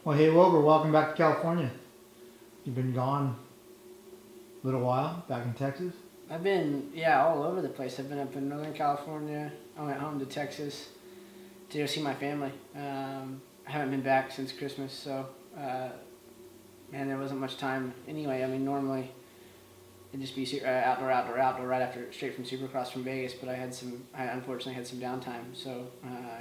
Well, hey Wilbur, welcome back to California. You've been gone a little while, back in Texas. I've been, all over the place. I've been up in Northern California. I went home to Texas to go see my family. I haven't been back since Christmas, so, there wasn't much time anyway. I mean, normally it'd just be outdoor right after, straight from Supercross from Vegas, but I unfortunately had some downtime. So,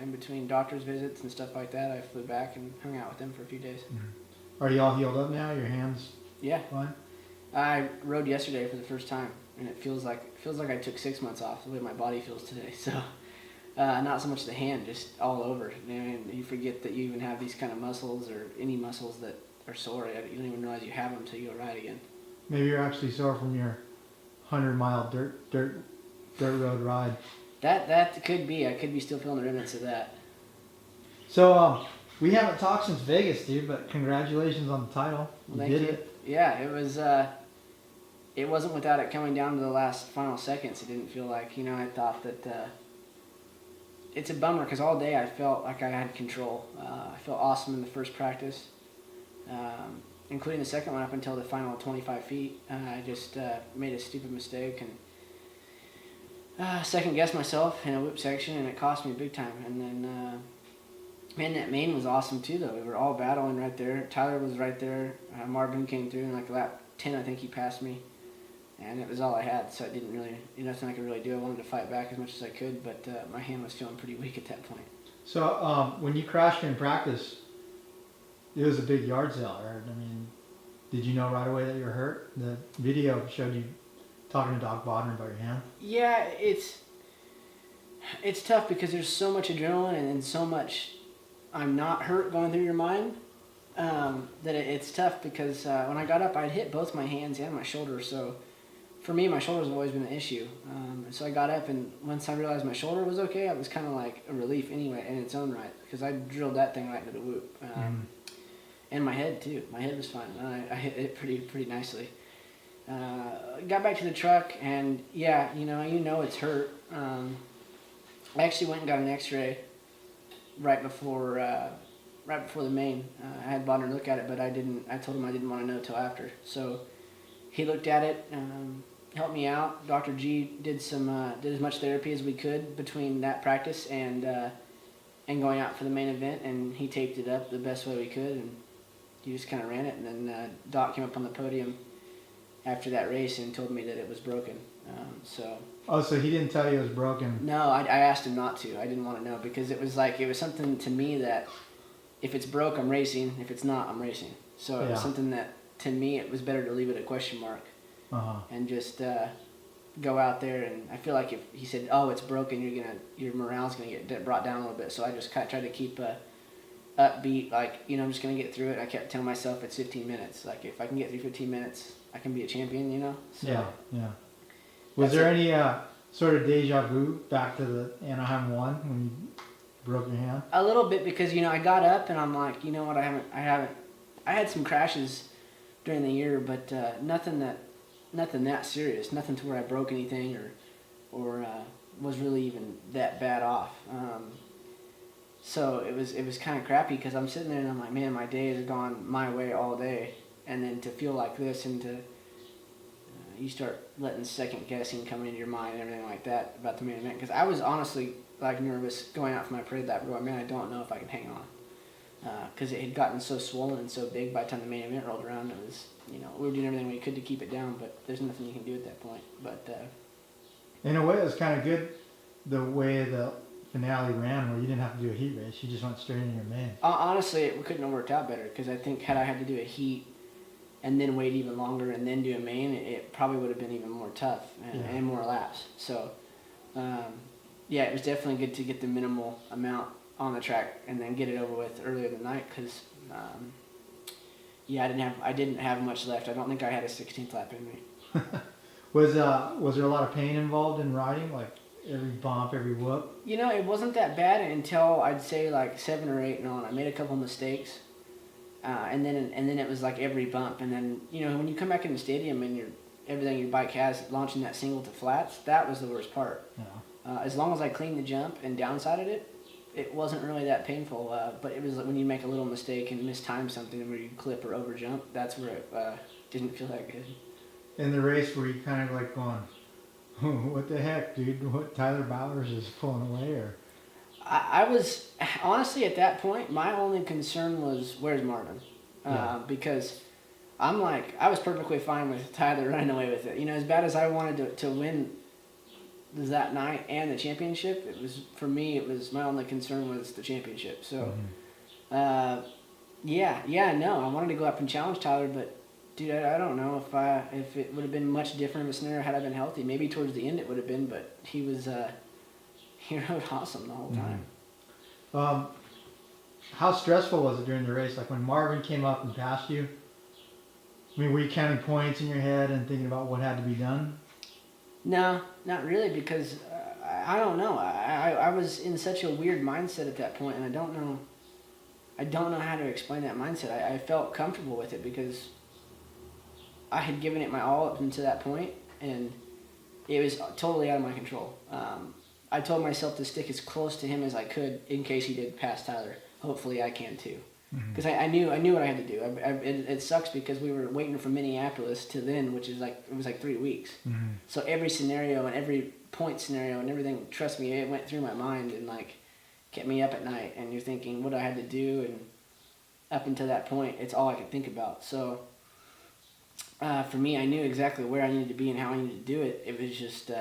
in between doctor's visits and stuff like that, I flew back and hung out with them for a few days. Mm-hmm. Are you all healed up now? Your hands fine? I rode yesterday for the first time, and it feels like I took 6 months off, the way my body feels today. So, not so much the hand, just all over. And you forget that you even have these kind of muscles or any muscles that are sore. You don't even realize you have them until you go ride again. Maybe you're actually sore from your 100-mile dirt road ride. That could be. I could be still feeling the remnants of that. So, we haven't talked since Vegas, dude, but congratulations on the title. You did it. Yeah, it was. It wasn't without it coming down to the last final seconds. It didn't feel like, I thought that it's a bummer because all day I felt like I had control. I felt awesome in the first practice, including the second one up until the final 25 feet. I just made a stupid mistake and second guessed myself in a whip section, and it cost me big time. And then, man, that main was awesome too, though. We were all battling right there. Tyler was right there. Marvin came through, and like lap 10, I think he passed me. And it was all I had, so I didn't really, nothing I could really do. I wanted to fight back as much as I could, but my hand was feeling pretty weak at that point. So when you crashed in practice, it was a big yard sale, right? I mean, did you know right away that you were hurt? The video showed you talking to Doc Bodner about your hand. Yeah, it's tough because there's so much adrenaline and so much I'm not hurt going through your mind that it's tough because when I got up, I'd hit both my hands and my shoulder, so for me, my shoulders have always been an issue. So I got up, and once I realized my shoulder was okay, it was kind of like a relief anyway in its own right, because I drilled that thing right into the whoop. And my head, too. My head was fine. I hit it pretty nicely. Got back to the truck, and it's hurt. I actually went and got an x-ray right before the main. I had Bonner look at it, but I told him I didn't want to know till after. So he looked at it, helped me out. Dr. G did as much therapy as we could between that practice and going out for the main event, and he taped it up the best way we could, and he just kind of ran it. And then Doc came up on the podium after that race and told me that it was broken. So he didn't tell you it was broken? No, I asked him not to. I didn't want to know because it was something to me that if it's broke, I'm racing. If it's not, I'm racing. So it was something that, to me, it was better to leave it a question mark and just go out there. And I feel like if he said, "Oh, it's broken," your morale's gonna get brought down a little bit. So I just tried to keep upbeat, I'm just gonna get through it. I kept telling myself it's 15 minutes. Like if I can get through 15 minutes, I can be a champion. So, yeah. Was there any sort of deja vu back to the Anaheim 1 when you broke your hand? A little bit because I got up and I'm like, you know what, I had some crashes during the year, but nothing that serious, nothing to where I broke anything or was really even that bad off. So it was kind of crappy because I'm sitting there and I'm like, man, my day has gone my way all day, and then to feel like this and to you start letting second guessing come into your mind and everything like that about the main event, because I was honestly nervous going out for my parade lap. Going, man, I don't know if I can hang on. Because it had gotten so swollen and so big by the time the main event rolled around. It was, we were doing everything we could to keep it down, but there's nothing you can do at that point. But in a way, it was kind of good the way the finale ran, where you didn't have to do a heat race. You just went straight into your main. Honestly, it couldn't have worked out better, because I think had I had to do a heat and then wait even longer and then do a main, it probably would have been even more tough and more laps. So, it was definitely good to get the minimal amount on the track and then get it over with earlier than night, because I didn't have much left. I don't think I had a 16th lap in me. Was there a lot of pain involved in riding, like every bump, every whoop? It wasn't that bad until I'd say like 7 or 8 and on. I made a couple mistakes, and then it was like every bump, and then when you come back in the stadium and everything your bike has, launching that single to flats, that was the worst part. Yeah. As long as I cleaned the jump and downsided it, it wasn't really that painful. But it was like when you make a little mistake and mistime something where you clip or over jump, that's where it didn't feel that good. In the race, were you kind of like going, what the heck, dude? What Tyler Bowers is pulling away, or? I was honestly at that point. My only concern was where's Marvin, because I'm like I was perfectly fine with Tyler running away with it. You know, as bad as I wanted to win that night and the championship, it was for me. It was my only concern was the championship. So, no, I wanted to go up and challenge Tyler, but dude, I don't know if it would have been much different of a scenario had I been healthy. Maybe towards the end it would have been, but he was. He rode awesome the whole time. How stressful was it during the race? Like when Marvin came up and passed you? I mean, were you counting points in your head and thinking about what had to be done? No, not really, because I don't know. I was in such a weird mindset at that point, and I don't know how to explain that mindset. I felt comfortable with it because I had given it my all up until that point, and it was totally out of my control. I told myself to stick as close to him as I could in case he did pass Tyler. Hopefully I can too. Because I knew what I had to do. It sucks because we were waiting from Minneapolis to then, which is it was like 3 weeks. So every scenario and every point scenario and everything, trust me, it went through my mind and kept me up at night. And you're thinking what I had to do, and up until that point, it's all I could think about. So for me, I knew exactly where I needed to be and how I needed to do it. It was just,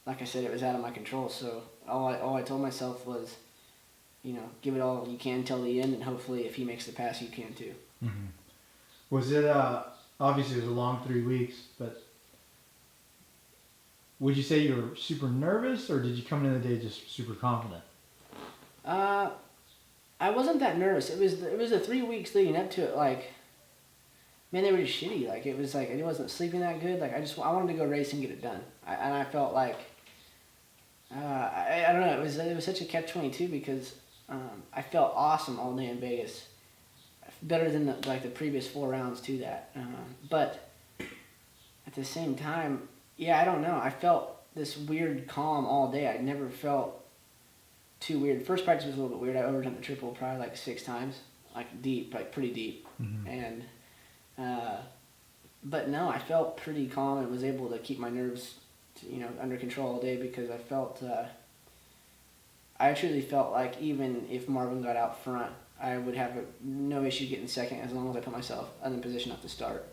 like I said, it was out of my control. So all I told myself was, give it all you can till the end, and hopefully if he makes the pass, you can too. Was it, obviously it was a long 3 weeks, but would you say you were super nervous, or did you come into the day just super confident? I wasn't that nervous. It was the 3 weeks leading up to it, man, they were just shitty. I wasn't sleeping that good. I wanted to go race and get it done. I felt like, I don't know, it was such a catch-22 because I felt awesome all day in Vegas. Better than the previous 4 rounds to that. But at the same time, I don't know. I felt this weird calm all day. I never felt too weird. First practice was a little bit weird. I overjumped the triple probably 6 times, deep, pretty deep. And but no, I felt pretty calm and was able to keep my nerves, under control all day because I felt. I truly felt like even if Marvin got out front, I would have no issue getting second as long as I put myself in position at the start.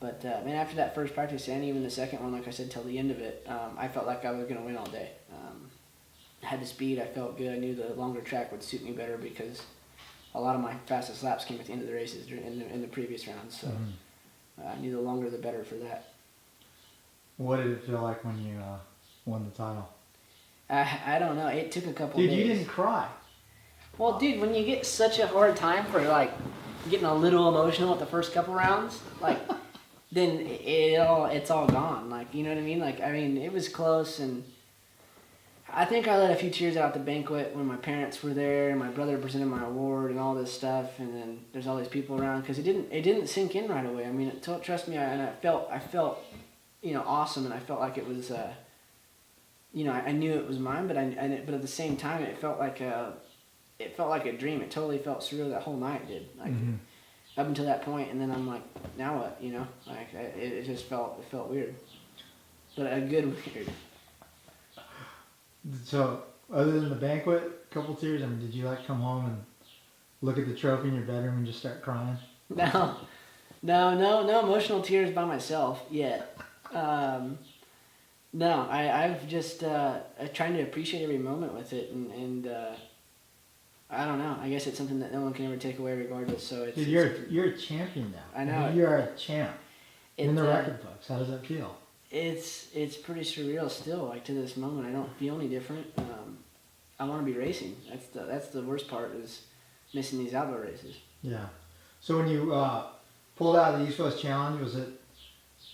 But after that first practice and even the second one, like I said, till the end of it, I felt like I was going to win all day. I had the speed. I felt good. I knew the longer track would suit me better because a lot of my fastest laps came at the end of the races in the previous rounds. So I knew the longer the better for that. What did it feel like when you won the title? I don't know. It took a couple days. Dude, you didn't cry. Well, dude, when you get such a hard time for getting a little emotional at the first couple rounds, then it's all gone. You know what I mean? It was close, and I think I let a few tears out at the banquet when my parents were there and my brother presented my award and all this stuff, and then there's all these people around because it didn't sink in right away. Trust me, I felt awesome, and I felt like it was. I knew it was mine, but but at the same time, it felt like a dream. It totally felt surreal. That whole night did, up until that point, and then I'm like, now what? It just felt weird, but a good weird. So, other than the banquet, a couple tears. Did you come home and look at the trophy in your bedroom and just start crying? No emotional tears by myself yet. No, I've just trying to appreciate every moment with it, and I don't know. I guess it's something that no one can ever take away, regardless. So Dude, you're a champion now. I know. You are a champ in the record books. How does that feel? It's pretty surreal still. To this moment, I don't feel any different. I want to be racing. That's the worst part is missing these outdoor races. Yeah. So when you pulled out of the East West Challenge, was it?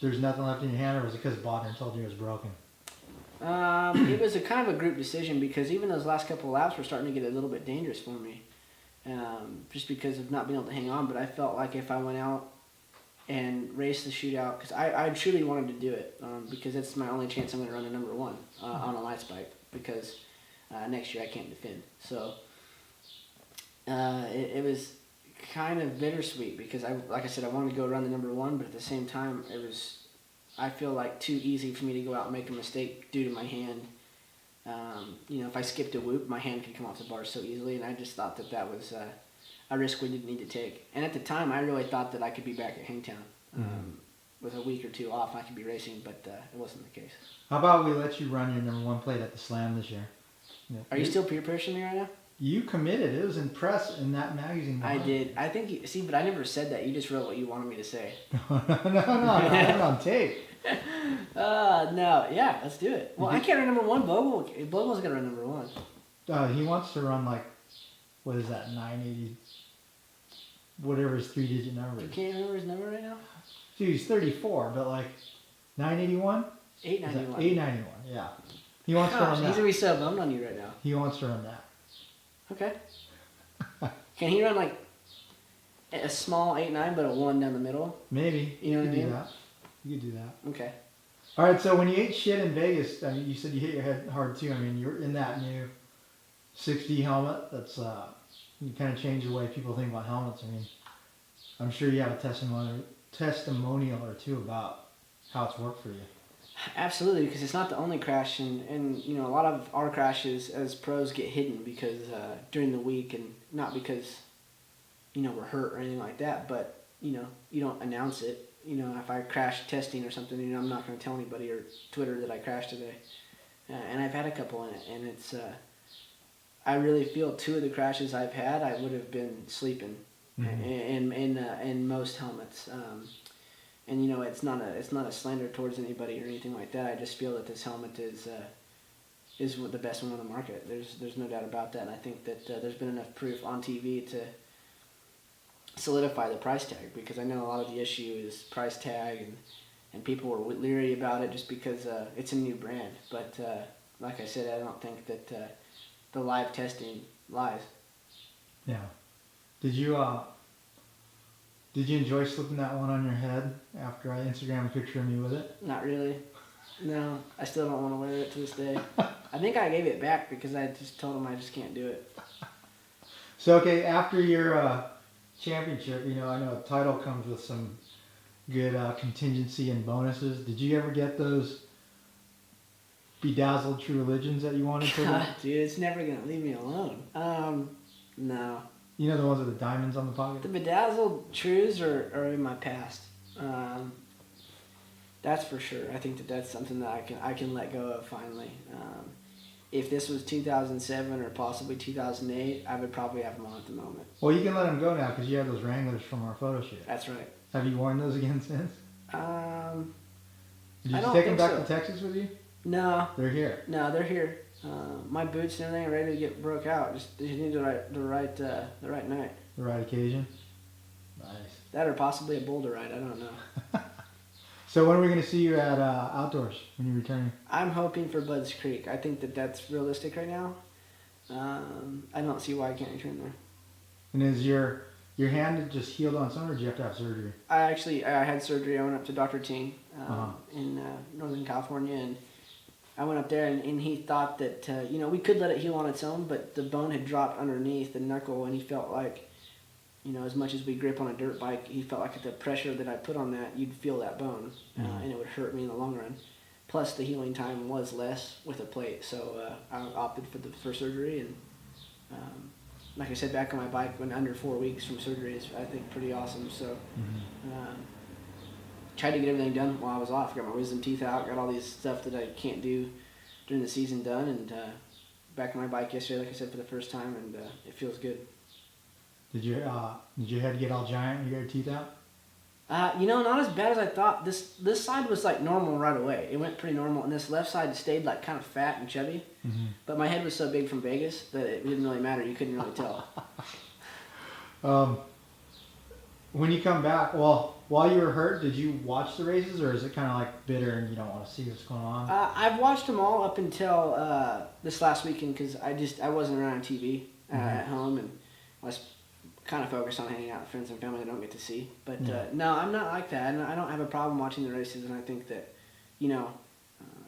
There's nothing left in your hand, or was it because Bodner told you it was broken? It was a kind of a group decision because even those last couple of laps were starting to get a little bit dangerous for me, just because of not being able to hang on. But I felt like if I went out and raced the shootout, because I truly wanted to do it, because it's my only chance I'm going to run a number 1 on a lights bike, because next year I can't defend. So it was kind of bittersweet because like I said, I wanted to go run the number one, but at the same time, I feel like too easy for me to go out and make a mistake due to my hand. If I skipped a whoop, my hand could come off the bar so easily, and I just thought that was a risk we didn't need to take. And at the time, I really thought that I could be back at Hangtown. With a week or two off, I could be racing, but it wasn't the case. How about we let you run your number one plate at the Slam this year? Are you still peer pressuring me right now? You committed. It was in press in that magazine. I did. I think but I never said that. You just wrote what you wanted me to say. no, I have it on tape. No, yeah, let's do it. Well, I can't run number one. Bogle's gonna run number one. He wants to run like, what is that, 980, whatever his 3-digit number is. You can't remember his number right now? Dude, he's 34, but like 981? 891. 891, yeah. He wants to run that. He's gonna be so bummed on you right now. He wants to run that. Okay. Can he run like a small 8-9 but a 1 down the middle? Maybe. You know what I mean? Do that. You could do that. Okay. All right, so when you ate shit in Vegas, I mean, you said you hit your head hard too. I mean, you're in that new 6D helmet. That's you kind of changed the way people think about helmets. I mean, I'm sure you have a testimonial or two about how it's worked for you. Absolutely, because it's not the only crash, and a lot of our crashes as pros get hidden because during the week, and not because we're hurt or anything like that, but you don't announce it. If I crash testing or something, I'm not going to tell anybody or Twitter that I crashed today. And I've had a couple in it, and it's I really feel 2 of the crashes I've had, I would have been sleeping in most helmets. And it's not a slander towards anybody or anything like that. I just feel that this helmet is the best one on the market. There's no doubt about that. And I think that there's been enough proof on TV to solidify the price tag, because I know a lot of the issue is price tag, and people were leery about it just because it's a new brand. But like I said, I don't think that the live testing lies. Yeah. Did you enjoy slipping that one on your head after I Instagrammed a picture of me with it? Not really. No, I still don't want to wear it to this day. I think I gave it back because I just told him I just can't do it. So, okay, after your championship, I know a title comes with some good contingency and bonuses. Did you ever get those bedazzled True Religions that you wanted for them? Dude, it's never going to leave me alone. No. You know the ones with the diamonds on the pocket? The bedazzled Trues are in my past. That's for sure. I think that's something that I can let go of finally. If this was 2007 or possibly 2008, I would probably have them on at the moment. Well, you can let them go now because you have those Wranglers from our photo shoot. That's right. Have you worn those again since? Did you I don't take them think back so. to Texas with you? No. They're here. No, they're here. My boots and everything are ready to get broke out. Just you need the right night. The right occasion? Nice. That or possibly a boulder ride. I don't know. So when are we going to see you at Outdoors when you're returning? I'm hoping for Budds Creek. I think that's realistic right now. I don't see why I can't return there. And is your hand just healed on something, or do you have to have surgery? I had surgery. I went up to Dr. Ting in Northern California, and I went up there, and he thought that we could let it heal on its own, but the bone had dropped underneath the knuckle, and he felt like as much as we grip on a dirt bike, he felt like the pressure that I put on that, you'd feel that bone, and it would hurt me in the long run. Plus, the healing time was less with a plate, so I opted for surgery. And like I said, back on my bike, when under 4 weeks from surgery is, I think, pretty awesome. So tried to get everything done while I was off. Got my wisdom teeth out, got all these stuff that I can't do during the season done, and back on my bike yesterday, like I said, for the first time, and it feels good. Did your head get all giant when you got your teeth out? Not as bad as I thought. This side was like normal right away. It went pretty normal, and this left side stayed like kind of fat and chubby. Mm-hmm. But my head was so big from Vegas that it didn't really matter. You couldn't really tell. When you come back, well, while you were hurt, did you watch the races, or is it kind of like bitter and you don't want to see what's going on? I've watched them all up until this last weekend because I wasn't around on TV at home, and I was kind of focused on hanging out with friends and family I don't get to see. But no, I'm not like that. I don't have a problem watching the races, and I think that,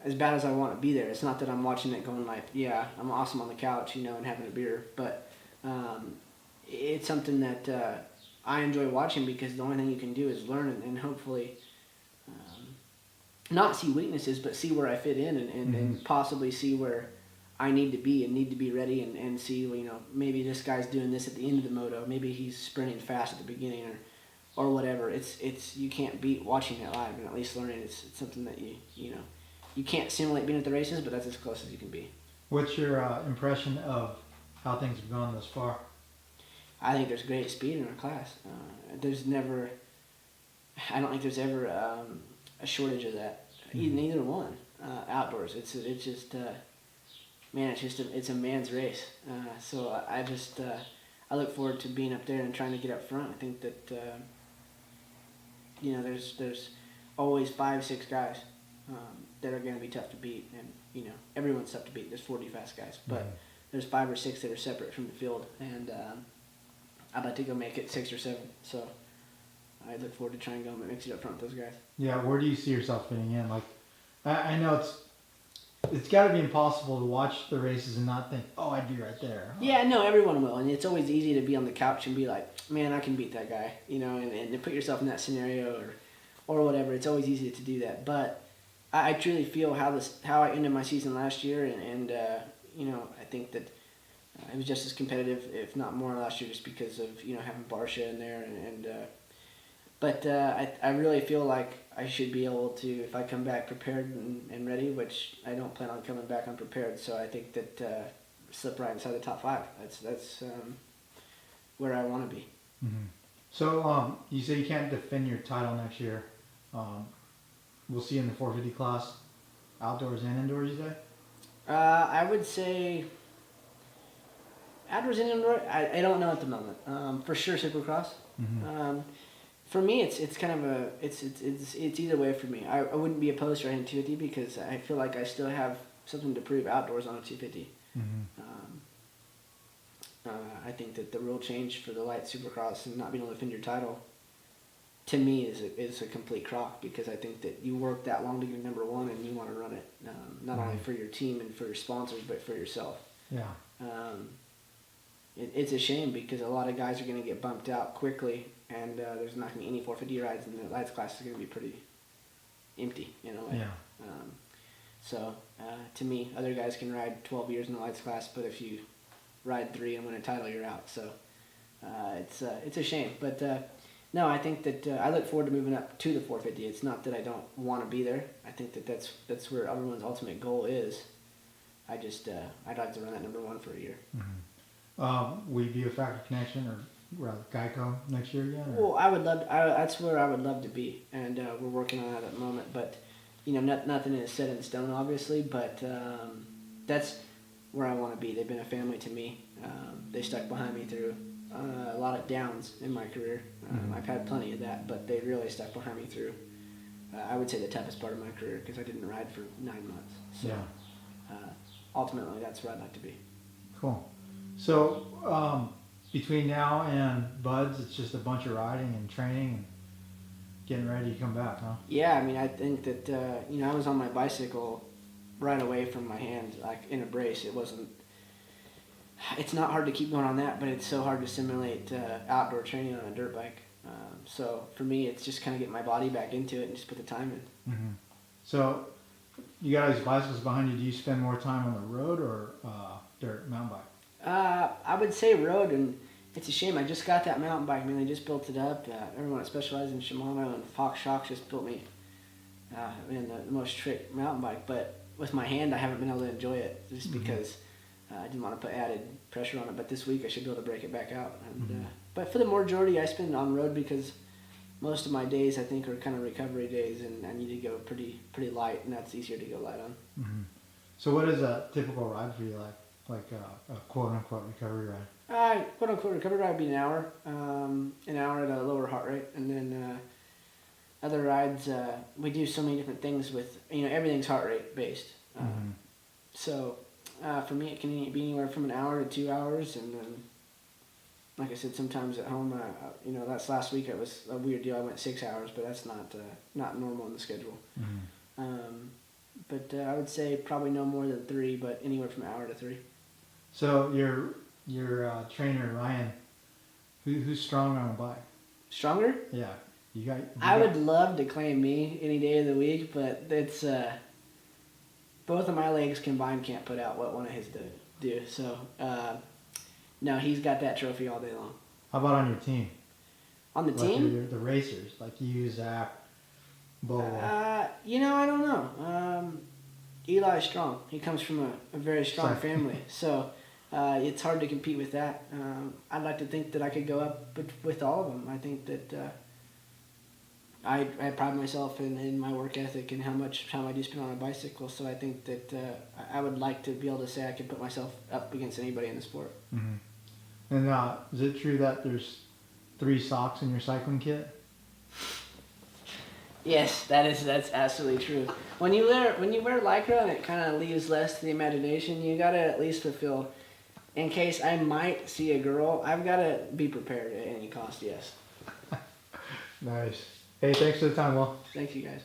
as bad as I want to be there, it's not that I'm watching it going like, yeah, I'm awesome on the couch, and having a beer. But it's something that I enjoy watching because the only thing you can do is learn and hopefully not see weaknesses, but see where I fit in and possibly see where I need to be and need to be ready and see, you know, maybe this guy's doing this at the end of the moto. Maybe he's sprinting fast at the beginning or whatever. It's you can't beat watching it live and at least learning. It's something that you know, you can't simulate being at the races, but that's as close as you can be. What's your impression of how things have gone thus far? I think there's great speed in our class. I don't think there's ever a shortage of that. Neither one. Outdoors, it's just man, it's a man's race. So I look forward to being up there and trying to get up front. I think that you know, there's always 5-6 guys that are going to be tough to beat, and you know, everyone's tough to beat. There's 40 fast guys, but there's 5 or 6 that are separate from the field, and I'd like to go make it 6 or 7. So I look forward to trying to go and mix it up front with those guys. Yeah, where do you see yourself fitting in? Like, I know it's got to be impossible to watch the races and not think, oh, I'd be right there. Yeah, no, everyone will, and it's always easy to be on the couch and be like, man, I can beat that guy, you know, and to put yourself in that scenario or whatever. It's always easy to do that, but I truly feel how I ended my season last year, and you know, I think that it was just as competitive, if not more, last year, just because of, you know, having Barsha in there, but I really feel like I should be able to, if I come back prepared and ready, which I don't plan on coming back unprepared. So I think that slip right inside the top 5. That's where I want to be. Mm-hmm. So you say you can't defend your title next year. We'll see you in the 450 class, outdoors and indoors, you say? I would say outdoors and indoors. I don't know at the moment. For sure, Supercross. Mm-hmm. For me, it's kind of it's either way for me. I wouldn't be opposed to riding 250 because I feel like I still have something to prove outdoors on a 250. Mm-hmm. I think that the rule change for the light Supercross and not being able to defend your title, to me, is a complete crock, because I think that you work that long to get number 1 and you want to run it, not only for your team and for your sponsors, but for yourself. Yeah. It's a shame because a lot of guys are going to get bumped out quickly, and there's not going to be any 450 rides, and the lights class is going to be pretty empty in a way. Yeah. So to me, other guys can ride 12 years in the lights class, but if you ride 3 and win a title, you're out. So it's a shame, but no, I think that I look forward to moving up to the 450. It's not that I don't want to be there. I think that that's where everyone's ultimate goal is. I'd like to run that number 1 for a year. Mm-hmm. Will you be a Factor Connection or rather Geico next year again? Well, I would love. That's where I would love to be, and we're working on that at the moment. But you know, nothing is set in stone, obviously. But that's where I want to be. They've been a family to me. They stuck behind me through a lot of downs in my career. I've had plenty of that, but they really stuck behind me through, I would say, the toughest part of my career, because I didn't ride for 9 months. So ultimately, that's where I'd like to be. Cool. So between now and Buds, it's just a bunch of riding and training and getting ready to come back, huh? Yeah, I mean, I think that, you know, I was on my bicycle right away from my hand, like in a brace. It's not hard to keep going on that, but it's so hard to simulate outdoor training on a dirt bike. So for me, it's just kind of get my body back into it and just put the time in. Mm-hmm. So you got all these bicycles behind you. Do you spend more time on the road or dirt, mountain bike? I would say road, and it's a shame. I just got that mountain bike. I mean, they just built it up. Everyone that specializes in Shimano and Fox Shocks just built me the most trick mountain bike. But with my hand, I haven't been able to enjoy it just because I didn't want to put added pressure on it. But this week, I should be able to break it back out. And, but for the majority, I spend on road because most of my days, I think, are kind of recovery days, and I need to go pretty light, and that's easier to go light on. Mm-hmm. So what is a typical ride for you like? Like a quote-unquote recovery ride? Quote-unquote recovery ride would be an hour at a lower heart rate. And then other rides, we do so many different things with, you know, everything's heart rate based. So for me, it can be anywhere from an hour to 2 hours. And then, like I said, sometimes at home, you know, that's last week, it was a weird deal. I went 6 hours, but that's not normal in the schedule. But I would say probably no more than 3, but anywhere from an hour to 3. So your trainer Ryan, Who's strong on a bike? Stronger? Yeah, you got. I would love to claim me any day of the week, but it's both of my legs combined can't put out what one of his do. So no, he's got that trophy all day long. How about on your team? On the Like team? the racers, like you, Zach, Bo. I don't know. Eli's strong. He comes from a very strong Sorry. family, so it's hard to compete with that. I'd like to think that I could go up with all of them. I think that I pride myself in my work ethic and how much time I do spend on a bicycle. So I think that I would like to be able to say I could put myself up against anybody in the sport. Mm-hmm. And is it true that there's 3 socks in your cycling kit? Yes, that's absolutely true. When you wear Lycra and it kind of leaves less to the imagination, you gotta at least fulfill. In case I might see a girl, I've gotta be prepared at any cost. Yes. Nice. Hey, thanks for the time, Will. Thank you guys.